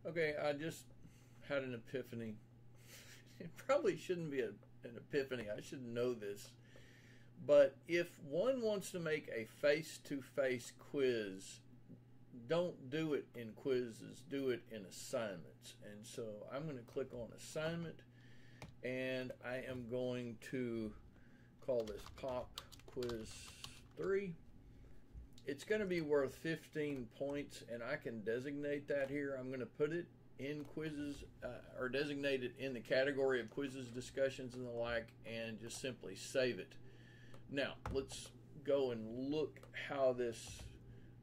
Okay, I just had an epiphany. It probably shouldn't be an epiphany. I should know this. But if one wants to make a face-to-face quiz, don't do it in quizzes, do it in assignments. And so I'm going to click on assignment, and I am going to call this Pop Quiz 3. It's going to be worth 15 points, and I can designate that here. I'm going to put it in quizzes, or designate it in the category of quizzes, discussions, and the like, and just simply save it. Now, let's go and look how this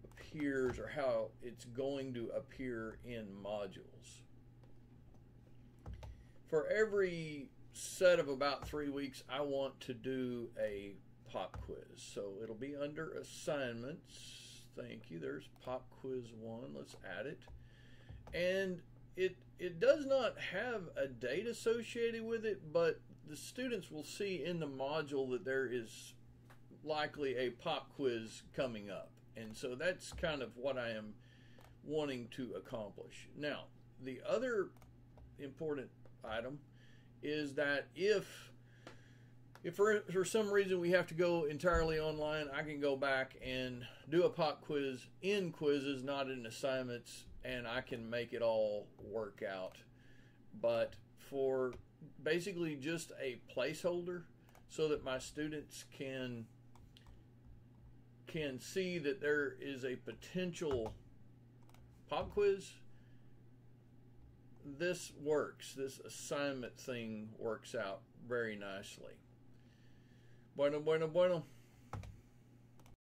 appears, or how it's going to appear in modules. For every set of about 3 weeks, I want to do a pop quiz. So it'll be under assignments. Thank you. There's pop quiz 1. Let's add it. And it does not have a date associated with it, but the students will see in the module that there is likely a pop quiz coming up. And so that's kind of what I am wanting to accomplish. Now, the other important item is that if for some reason we have to go entirely online, I can go back and do a pop quiz in quizzes, not in assignments, and I can make it all work out. But for basically just a placeholder, so that my students can see that there is a potential pop quiz, this works. This assignment thing works out very nicely. Bueno, bueno, bueno.